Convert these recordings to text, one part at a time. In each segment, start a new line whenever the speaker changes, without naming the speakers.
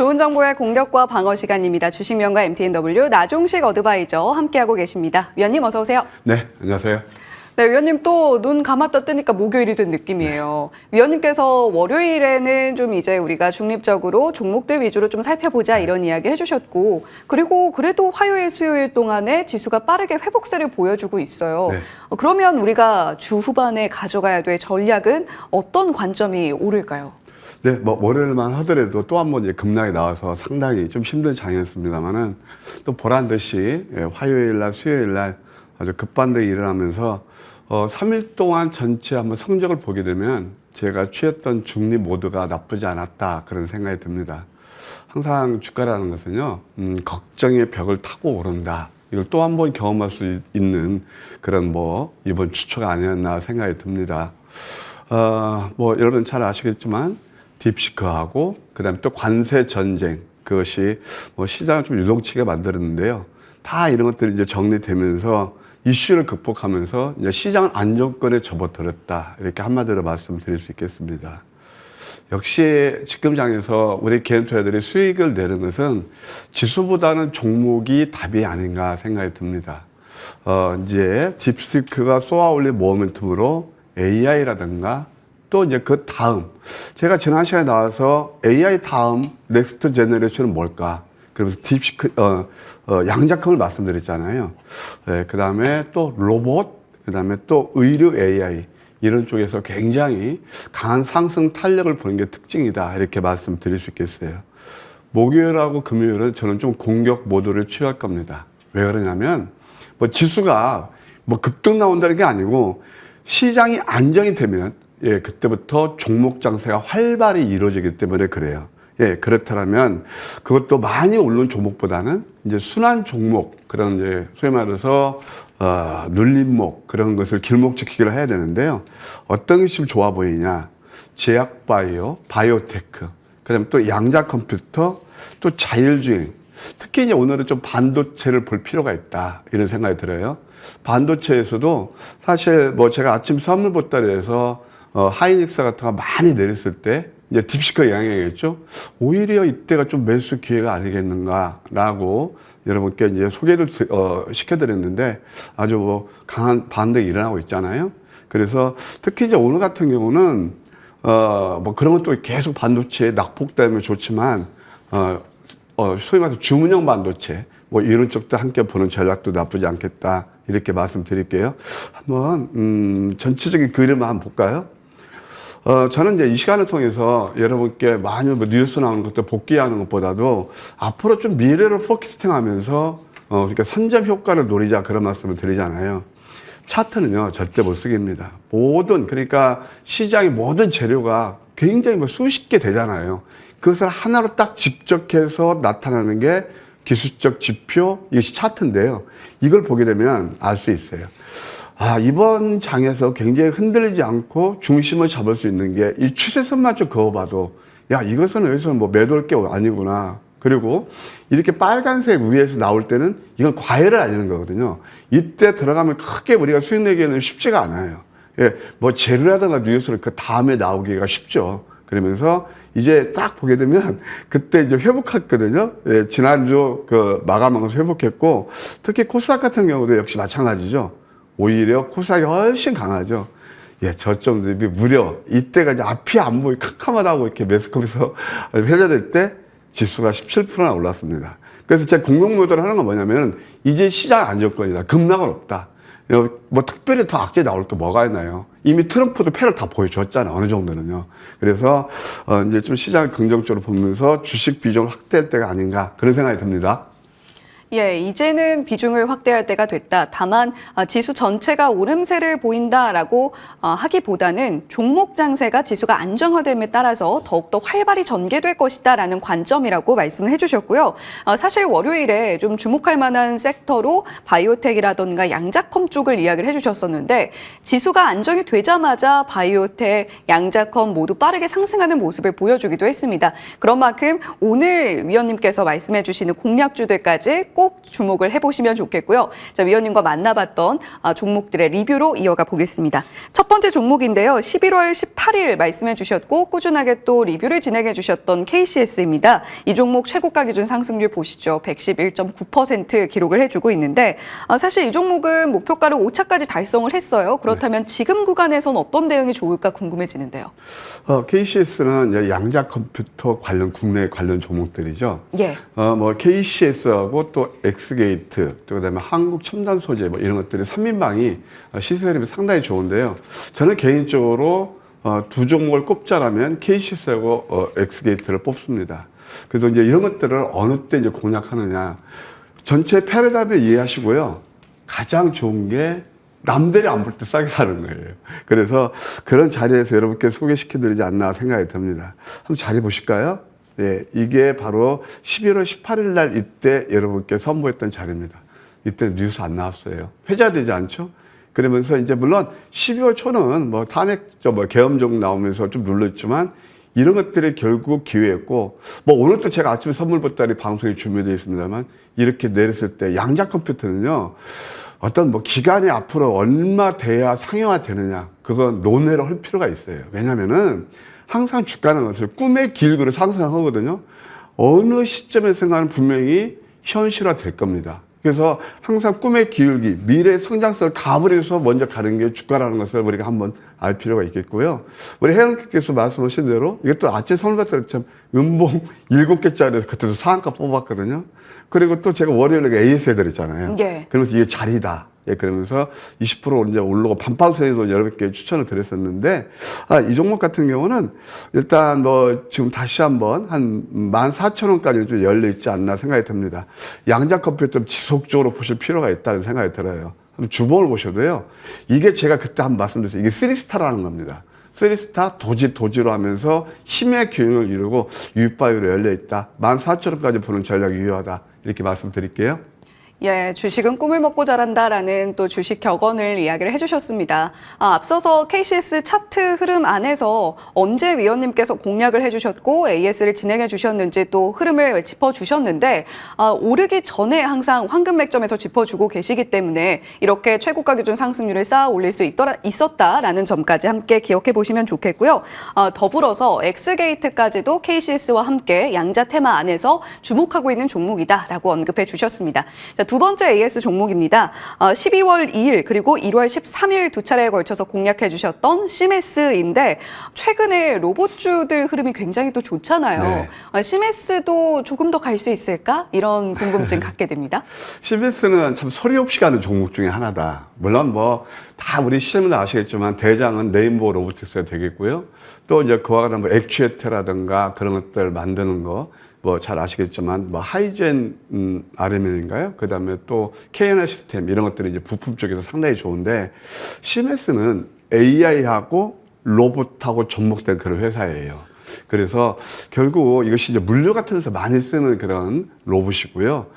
좋은 정보의 공격과 방어 시간입니다. 주식명가 MTNW 나종식 어드바이저 함께하고 계십니다. 위원님 어서 오세요.
네, 안녕하세요.
네, 위원님 또 눈 감았다 뜨니까 목요일이 된 느낌이에요. 위원님께서 월요일에는 좀 이제 우리가 중립적으로 종목들 위주로 좀 살펴보자 이런 이야기 해주셨고, 그리고 그래도 화요일, 수요일 동안에 지수가 빠르게 회복세를 보여주고 있어요.
네.
그러면 우리가 주 후반에 가져가야 될 전략은 어떤 관점이 오를까요?
네, 뭐 월요일만 하더라도 또 한 번 이제 급락이 나와서 상당히 좀 힘든 장이었습니다만은 또 보란 듯이 화요일 날, 수요일 날 아주 급반등이 일어나면서 3일 동안 전체 한번 성적을 보게 되면 제가 취했던 중립 모드가 나쁘지 않았다 그런 생각이 듭니다. 항상 주가라는 것은요, 걱정의 벽을 타고 오른다. 이걸 또 한 번 경험할 수 있는 그런 이번 주초가 아니었나 생각이 듭니다. 여러분 잘 아시겠지만 딥시크하고 그다음에 또 관세 전쟁 그것이 시장을 좀 유동치게 만들었는데요. 다 이런 것들이 이제 정리되면서 이슈를 극복하면서 이제 시장 안정권에 접어들었다. 이렇게 한마디로 말씀드릴 수 있겠습니다. 역시 지금 장에서 우리 개인 투자자들이 수익을 내는 것은 지수보다는 종목이 답이 아닌가 생각이 듭니다. 이제 딥시크가 쏘아올린 모멘텀으로 AI라든가 또 이제 그 다음 제가 지난 시간에 나와서 AI 다음 넥스트 제너레이션은 뭘까? 그러면서 딥시크 양자컴을 말씀드렸잖아요. 네, 그 다음에 또 로봇, 그 다음에 또 의료 AI 이런 쪽에서 굉장히 강한 상승 탄력을 보는 게 특징이다 이렇게 말씀드릴 수 있겠어요. 목요일하고 금요일은 저는 좀 공격 모드를 취할 겁니다. 왜 그러냐면 지수가 급등 나온다는 게 아니고 시장이 안정이 되면 그때부터 종목 장세가 활발히 이루어지기 때문에 그래요. 그렇다면 그것도 많이 오른 종목보다는 이제 순환 종목, 그런 이제 소위 말해서 눌림목 그런 것을 길목지키기를 해야 되는데요. 어떤 것이 좋아 보이냐? 제약바이오, 바이오테크, 그다음에 또 양자 컴퓨터, 또 자율주행. 특히 이제 오늘은 좀 반도체를 볼 필요가 있다 이런 생각이 들어요. 반도체에서도 사실 제가 아침 선물 보따리에서 하이닉스 같은 거 많이 내렸을 때 이제 딥시크 영향이겠죠. 오히려 이때가 좀 매수 기회가 아니겠는가라고 여러분께 이제 소개를 시켜드렸는데 아주 강한 반등이 일어나고 있잖아요. 그래서 특히 이제 오늘 같은 경우는 그런 것도 계속 반도체 낙폭 때문에 좋지만 소위 말해서 주문형 반도체 이런 쪽도 함께 보는 전략도 나쁘지 않겠다 이렇게 말씀드릴게요. 한번 전체적인 그림을 한번 볼까요? 저는 이제 이 시간을 통해서 여러분께 많이 뉴스 나오는 것도 복귀하는 것보다도 앞으로 좀 미래를 포커스팅 하면서 그러니까 선점 효과를 노리자 그런 말씀을 드리잖아요. 차트는요, 절대 못 쓰기입니다. 그러니까 시장의 모든 재료가 굉장히 수십 개 되잖아요. 그것을 하나로 딱 집적해서 나타나는 게 기술적 지표, 이것이 차트인데요. 이걸 보게 되면 알 수 있어요. 이번 장에서 굉장히 흔들리지 않고 중심을 잡을 수 있는 게 이 추세선만 좀 그어봐도 이것은 여기서 매도할 게 아니구나. 그리고 이렇게 빨간색 위에서 나올 때는 이건 과열을 알리는 거거든요. 이때 들어가면 크게 우리가 수익 내기에는 쉽지가 않아요. 재료라든가 뉴스를 그 다음에 나오기가 쉽죠. 그러면서 이제 딱 보게 되면 그때 이제 회복했거든요. 지난주 마감하면서 회복했고 특히 코스닥 같은 경우도 역시 마찬가지죠. 오히려 코스닥이 훨씬 강하죠. 저점 대비 무려 이때가 이제 앞이 안 보이 캄캄하다고 이렇게 매스컴에서 회자될 때 지수가 17%나 올랐습니다. 그래서 제 공격 모드를 하는 건 뭐냐면 이제 시장 안정권이다. 급락은 없다. 특별히 더 악재 나올 게 뭐가 있나요? 이미 트럼프도 패를 다 보여줬잖아요. 어느 정도는요. 그래서 이제 좀 시장을 긍정적으로 보면서 주식 비중을 확대할 때가 아닌가 그런 생각이 듭니다.
이제는 비중을 확대할 때가 됐다. 다만 지수 전체가 오름세를 보인다라고 하기보다는 종목 장세가 지수가 안정화됨에 따라서 더욱더 활발히 전개될 것이다라는 관점이라고 말씀을 해주셨고요. 사실 월요일에 좀 주목할 만한 섹터로 바이오텍이라던가 양자컴 쪽을 이야기를 해주셨었는데 지수가 안정이 되자마자 바이오텍, 양자컴 모두 빠르게 상승하는 모습을 보여주기도 했습니다. 그런 만큼 오늘 위원님께서 말씀해 주시는 공략주들까지 꼭 꼭 주목을 해보시면 좋겠고요. 자, 위원님과 만나봤던 종목들의 리뷰로 이어가 보겠습니다. 첫 번째 종목인데요. 11월 18일 말씀해 주셨고 꾸준하게 또 리뷰를 진행해 주셨던 KCS입니다. 이 종목 최고가 기준 상승률 보시죠. 111.9% 기록을 해주고 있는데 사실 이 종목은 목표가를 5차까지 달성을 했어요. 그렇다면 지금 구간에선 어떤 대응이 좋을까 궁금해지는데요.
KCS는 양자 컴퓨터 관련 국내 관련 종목들이죠.
예.
뭐 KCS하고 또 엑스게이트, 또 그다음에 한국 첨단 소재 뭐 이런 것들이 3인방이 시세 흐름이 상당히 좋은데요. 저는 개인적으로 두 종목을 꼽자라면 KCS하고 엑스게이트를 뽑습니다. 그래도 이제 이런 것들을 어느 때 이제 공략하느냐. 전체 패러다임을 이해하시고요. 가장 좋은 게 남들이 안 볼 때 싸게 사는 거예요. 그래서 그런 자리에서 여러분께 소개시켜드리지 않나 생각이 듭니다. 한번 자리 보실까요? 예, 이게 바로 11월 18일 날 이때 여러분께 선보였던 자리입니다. 이때 뉴스 안 나왔어요. 회자되지 않죠? 그러면서 이제 물론 12월 초는 뭐 탄핵, 계엄령 나오면서 좀 눌렀지만 이런 것들이 결국 기회였고, 뭐 오늘 또 제가 아침에 선물 보따리 방송이 준비되어 있습니다만 이렇게 내렸을 때 양자 컴퓨터는요, 어떤 뭐 기간이 앞으로 얼마 돼야 상용화 되느냐, 그건 논의를 할 필요가 있어요. 왜냐면은 항상 주가는 것을 꿈의 길그로 상상하거든요. 어느 시점에 생각하는 분명히 현실화 될 겁니다. 그래서 항상 꿈의 기울기, 미래의 성장성을 가버려서 먼저 가는 게 주가라는 것을 우리가 한번 알 필요가 있겠고요. 우리 혜영께서 말씀하신 대로 이것도 아침 선물 같은 참 음봉 7개짜리에서 그때도 상한가 뽑았거든요. 그리고 또 제가 월요일에 AS 해드렸잖아요.
예.
그러면서 이게 자리다. 예, 그러면서 20% 이제 올라오고 반방송에도 여러분께 추천을 드렸었는데, 이 종목 같은 경우는 일단 뭐 지금 다시 한번 한 14,000원까지 좀 열려있지 않나 생각이 듭니다. 양자 컴퓨터 좀 지속적으로 보실 필요가 있다는 생각이 들어요. 주봉을 보셔도요. 이게 제가 그때 한번 말씀드렸어요. 이게 3스타라는 겁니다. 3스타 도지로 하면서 힘의 균형을 이루고 유바이로 열려있다. 14,000원까지 보는 전략이 유효하다. 이렇게 말씀드릴게요.
예, 주식은 꿈을 먹고 자란다라는 또 주식 격언을 이야기를 해주셨습니다. 앞서서 KCS 차트 흐름 안에서 언제 위원님께서 공략을 해주셨고 AS를 진행해 주셨는지 또 흐름을 짚어주셨는데 오르기 전에 항상 황금 맥점에서 짚어주고 계시기 때문에 이렇게 최고가 기준 상승률을 쌓아 올릴 수 있었다라는 점까지 함께 기억해 보시면 좋겠고요. 더불어서 엑스게이트까지도 KCS와 함께 양자 테마 안에서 주목하고 있는 종목이다라고 언급해 주셨습니다. 자, 두 번째 AS 종목입니다. 12월 2일 그리고 1월 13일 두 차례에 걸쳐서 공략해 주셨던 시메스인데 최근에 로봇주들 흐름이 굉장히 또 좋잖아요. 네. 시메스도 조금 더 갈 수 있을까? 이런 궁금증 갖게 됩니다.
시메스는 참 소리 없이 가는 종목 중에 하나다. 물론 뭐 다 우리 시청자들 아시겠지만 대장은 레인보우 로보틱스가 되겠고요. 또 이제 그와 같은 뭐 액추에이터라든가 그런 것들 만드는 거 뭐 잘 아시겠지만 뭐 하이젠 RML인가요? 그다음에 또 KNR 시스템 이런 것들이 이제 부품 쪽에서 상당히 좋은데 시메스는 AI하고 로봇하고 접목된 그런 회사예요. 그래서 결국 이것이 이제 물류 같은 데서 많이 쓰는 그런 로봇이고요.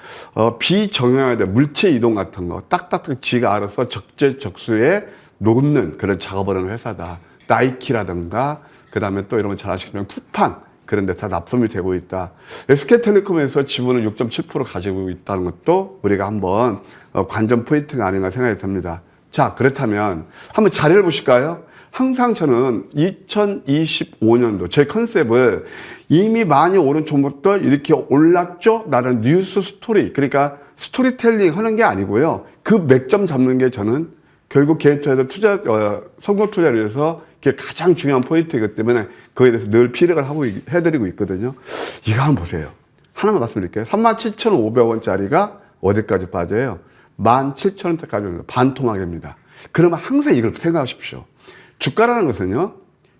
비정형화된 물체 이동 같은 거 딱딱딱 지가 알아서 적재적소에 놓는 그런 작업을 하는 회사다. 나이키라든가 그다음에 또 여러분 잘 아시겠지만 쿠팡 그런 데 다 납품이 되고 있다. SK텔레콤에서 지분을 6.7% 가지고 있다는 것도 우리가 한번 관전 포인트가 아닌가 생각이 듭니다. 자, 그렇다면 한번 자리를 보실까요? 항상 저는 2025년도 제 컨셉을 이미 많이 오른 종목들 이렇게 올랐죠? 라는 뉴스 스토리, 그러니까 스토리텔링 하는 게 아니고요. 그 맥점 잡는 게 저는 결국 개인 투자에서 성공 투자를 위해서 그게 가장 중요한 포인트이기 때문에 그거에 대해서 늘 피력을 하고 해드리고 있거든요. 이거 한번 보세요. 하나만 말씀드릴게요. 37,500원짜리가 어디까지 빠져요? 17,000원대까지 반토막입니다. 그러면 항상 이걸 생각하십시오. 주가라는 것은요,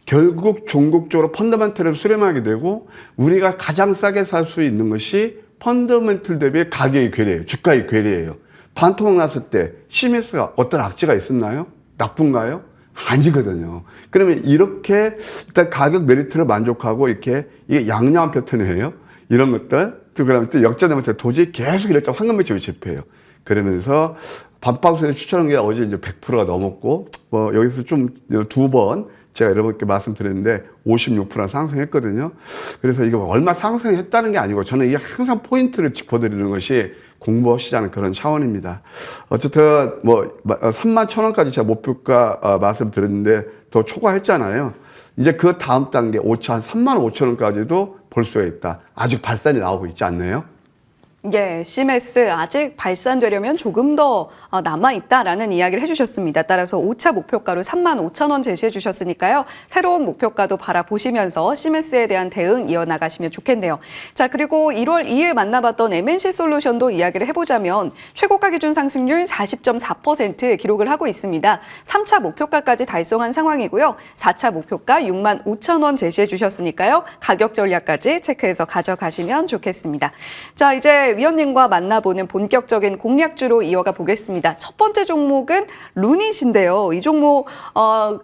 결국 종국적으로 펀더멘털을 수렴하게 되고 우리가 가장 싸게 살 수 있는 것이 펀더멘털 대비 가격의 괴리예요. 주가의 괴리예요. 반토막 났을 때 시메스가 어떤 악재가 있었나요? 나쁜가요? 아니거든요. 그러면 이렇게 일단 가격 메리트를 만족하고 이렇게 이게 양념한 패턴이에요. 이런 것들. 또 그다음에 또 역전되면 도저히 계속 이렇게 황금 매치를 집회해요. 그러면서 반방송에서 추천한 게 어제 이제 100%가 넘었고 뭐 여기서 좀 두 번 제가 여러분께 말씀드렸는데 56% 상승했거든요. 그래서 이거 얼마 상승했다는 게 아니고 저는 이게 항상 포인트를 짚어드리는 것이 공부하시자는 그런 차원입니다. 어쨌든 뭐 31,000원까지 제가 목표가 말씀드렸는데 더 초과했잖아요. 이제 그 다음 단계 35,000원까지도 볼 수가 있다. 아직 발산이 나오고 있지 않나요?
예, CMS 아직 발산되려면 조금 더 남아있다라는 이야기를 해주셨습니다. 따라서 5차 목표가로 35,000원 제시해 주셨으니까요. 새로운 목표가도 바라보시면서 CMS에 대한 대응 이어나가시면 좋겠네요. 자, 그리고 1월 2일 만나봤던 MNC 솔루션도 이야기를 해보자면 최고가 기준 상승률 40.4% 기록을 하고 있습니다. 3차 목표가까지 달성한 상황이고요. 4차 목표가 65,000원 제시해 주셨으니까요. 가격 전략까지 체크해서 가져가시면 좋겠습니다. 자, 이제 위원님과 만나보는 본격적인 공략주로 이어가 보겠습니다. 첫 번째 종목은 루닛인데요. 이 종목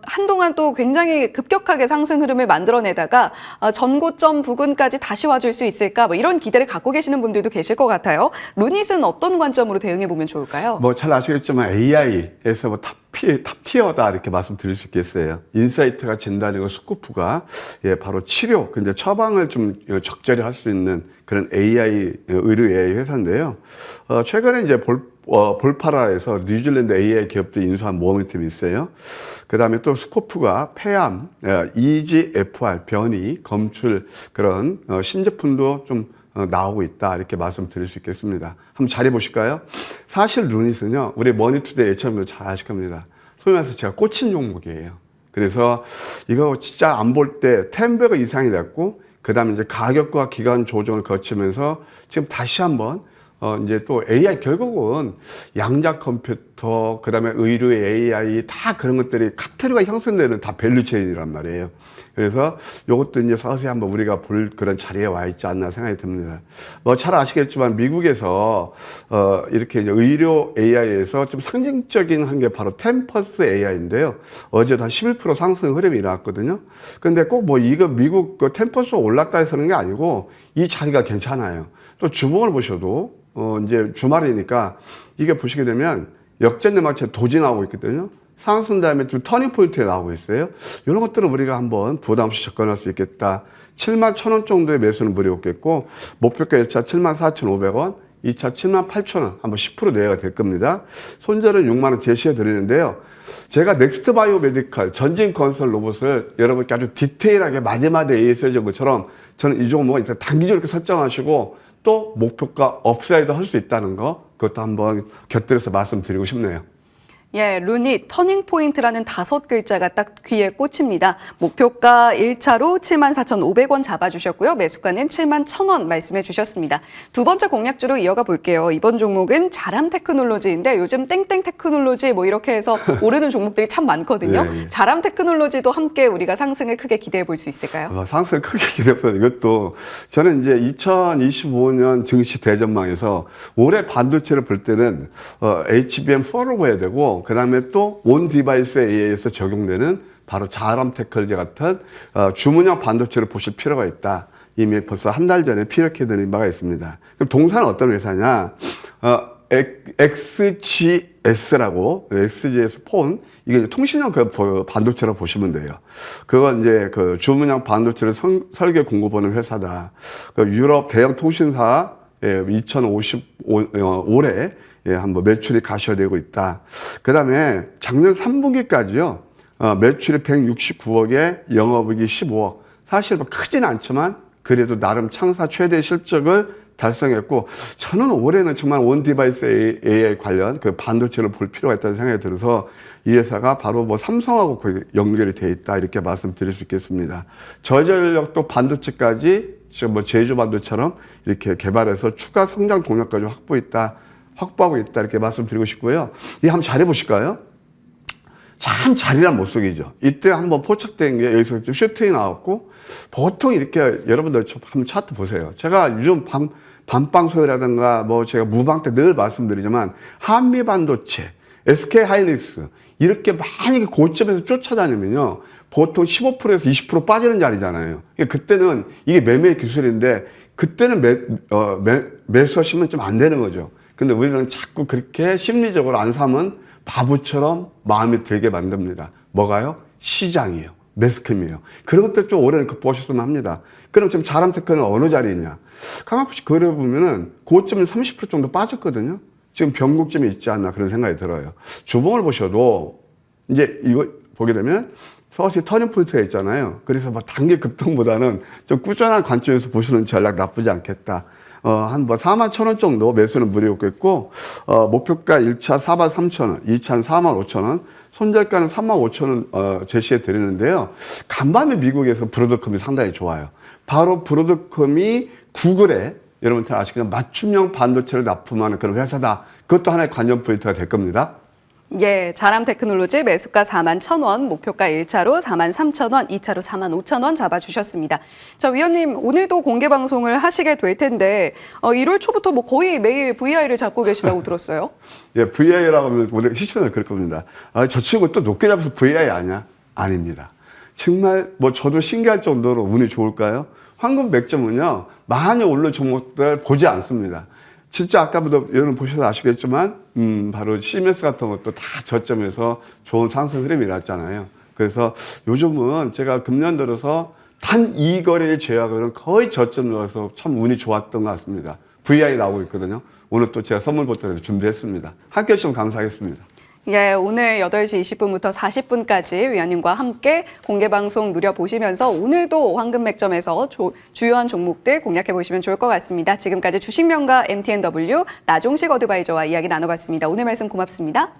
한동안 또 굉장히 급격하게 상승 흐름을 만들어내다가 전고점 부근까지 다시 와줄 수 있을까 뭐 이런 기대를 갖고 계시는 분들도 계실 것 같아요. 루닛은 어떤 관점으로 대응해 보면 좋을까요?
뭐 잘 아시겠지만 AI에서 뭐 탑티어다 이렇게 말씀드릴 수 있겠어요. 인사이트가 진단이고 스쿠프가 바로 치료, 근데 처방을 좀 적절히 할 수 있는 그런 AI 의료 AI 회사인데요. 최근에 이제 볼파라에서 뉴질랜드 AI 기업도 인수한 모멘텀이 있어요. 그 다음에 또 스코프가 폐암, EGFR, 변이, 검출 그런 신제품도 좀 나오고 있다 이렇게 말씀드릴 수 있겠습니다. 한번 자리 보실까요? 사실 루닛은요, 우리 머니투데이 예처럼도 잘 아실 겁니다. 소위 말해서 제가 꽂힌 종목이에요. 그래서 이거 진짜 안 볼 때 10배가 이상이 됐고, 그 다음에 이제 가격과 기간 조정을 거치면서 지금 다시 한번 이제 또 AI 결국은 양자 컴퓨터, 그 다음에 의료의 AI 다 그런 것들이 카테고리가 형성되는 다 밸류체인이란 말이에요. 그래서 이것도 이제 서서히 한번 우리가 볼 그런 자리에 와 있지 않나 생각이 듭니다. 뭐 잘 아시겠지만 미국에서 이렇게 이제 의료 AI에서 좀 상징적인 한 게 바로 템퍼스 AI인데요. 어제도 한 11% 상승 흐름이 일어났거든요. 근데 꼭 뭐 이거 미국 그 템퍼스가 올랐다 해서 그런 게 아니고 이 자리가 괜찮아요. 또 주봉을 보셔도 이제 주말이니까 이게 보시게 되면 역전된 마치 도지 나오고 있거든요. 상승 다음에 좀 터닝 포인트에 나오고 있어요. 이런 것들은 우리가 한번 부담 없이 접근할 수 있겠다. 71,000원 정도의 매수는 무리 없겠고, 목표가 1차 74,500원, 2차 78,000원, 한번 10% 내외가 될 겁니다. 손절은 6만원 제시해 드리는데요. 제가 넥스트 바이오 메디컬 전진 건설 로봇을 여러분께 아주 디테일하게 마디마디 AS해준 것처럼 저는 이 종목은 일단 단기적으로 설정하시고 또 목표가 업사이드 할 수 있다는 거, 그것도 한번 곁들여서 말씀드리고 싶네요.
예, 루닛 터닝 포인트라는 5글자가 딱 귀에 꽂힙니다. 목표가 1차로 74,500원 잡아주셨고요. 매수가는 71,000원 말씀해 주셨습니다. 두 번째 공략주로 이어가 볼게요. 이번 종목은 자람 테크놀로지인데 요즘 땡땡 테크놀로지 뭐 이렇게 해서 오르는 종목들이 참 많거든요.
예, 예.
자람 테크놀로지도 함께 우리가 상승을 크게 기대해 볼 수 있을까요?
상승을 크게 기대해서 이것도 저는 이제 2025년 증시 대전망에서 올해 반도체를 볼 때는 HBM4를 봐야 되고, 그 다음에 또 온 디바이스에 의해서 적용되는 바로 자람 테크놀로지 같은 주문형 반도체를 보실 필요가 있다. 이미 벌써 한 달 전에 피력해 드린 바가 있습니다. 그럼 동사는 어떤 회사냐? XGS라고, XGS 폰, 이게 이제 통신형 그 반도체로 보시면 돼요. 그건 이제 그 주문형 반도체를 설계 공급하는 회사다. 그 유럽 대형 통신사 2055올해 한번 매출이 가셔되고 있다. 그 다음에 작년 3분기까지요, 매출이 169억에 영업이익이 15억. 사실 뭐 크진 않지만 그래도 나름 창사 최대 실적을 달성했고, 저는 올해는 정말 온 디바이스 AI 관련 그 반도체를 볼 필요가 있다는 생각이 들어서 이 회사가 바로 뭐 삼성하고 거의 연결이 돼 있다 이렇게 말씀드릴 수 있겠습니다. 저전력도 반도체까지 지금 뭐 제주 반도체처럼 이렇게 개발해서 추가 성장 동력까지 확보하고 있다 이렇게 말씀드리고 싶고요. 이 한번 잘해 보실까요? 참 자리란 못 속이죠. 이때 한번 포착된 게 여기서 좀 슈팅이 나왔고, 보통 이렇게 여러분들 한번 차트 보세요. 제가 요즘 반방소리라든가 뭐 제가 무방 때 늘 말씀드리지만 한미 반도체, SK 하이닉스 이렇게 많이 고점에서 쫓아다니면요, 보통 15%에서 20% 빠지는 자리잖아요. 그때는 이게 매매 기술인데 그때는 매수하시면 좀 안 되는 거죠. 근데 우리는 자꾸 그렇게 심리적으로 안 사면 바보처럼 마음이 들게 만듭니다. 뭐가요? 시장이에요. 매스컴이에요. 그런 것들 좀 올해는 극복하셨으면 합니다. 그럼 지금 자람테크는 어느 자리에 있냐? 가만히 그려보면은 고점이 30% 정도 빠졌거든요. 지금 변곡점이 있지 않나 그런 생각이 들어요. 주봉을 보셔도 이제 이거 보게 되면 서서히 터닝포인트가 있잖아요. 그래서 뭐 단기 급등보다는 좀 꾸준한 관점에서 보시는 전략 나쁘지 않겠다. 한 뭐 4만 1천 원 정도 매수는 무리였겠고, 목표가 1차 4만 3천 원, 2차는 4만 5천 원, 손절가는 3만 5천 원 제시해 드리는데요. 간밤에 미국에서 브로드컴이 상당히 좋아요. 바로 브로드컴이 구글에 여러분들 아시겠지만 맞춤형 반도체를 납품하는 그런 회사다. 그것도 하나의 관전 포인트가 될 겁니다.
예, 자람 테크놀로지 매수가 4만 1,000원, 목표가 1차로 4만 3,000원, 2차로 4만 5,000원 잡아주셨습니다. 자, 위원님, 오늘도 공개 방송을 하시게 될 텐데 1월 초부터 뭐 거의 매일 VI를 잡고 계시다고 들었어요.
예, VI라고 하면 모두 시청자 그럴 겁니다. 저 친구 또 높게 잡아서 VI 아니야? 아닙니다. 정말 뭐 저도 신기할 정도로 운이 좋을까요? 황금 맥점은요, 많이 오른 종목들 보지 않습니다. 진짜 아까부터 여러분 보셔서 아시겠지만 바로 CMS 같은 것도 다 저점에서 좋은 상승 흐름이 났잖아요. 그래서 요즘은 제가 금년 들어서 단 2거래일 제외하고는 거의 저점 넣어서 참 운이 좋았던 것 같습니다. VI 나오고 있거든요. 오늘 또 제가 선물 보따리도 준비했습니다. 함께 해주시면 감사하겠습니다.
예, 오늘 8시 20분부터 40분까지 위원님과 함께 공개방송 누려보시면서 오늘도 황금맥점에서 주요한 종목들 공략해보시면 좋을 것 같습니다. 지금까지 주식명가 MTNW 나종식 어드바이저와 이야기 나눠봤습니다. 오늘 말씀 고맙습니다.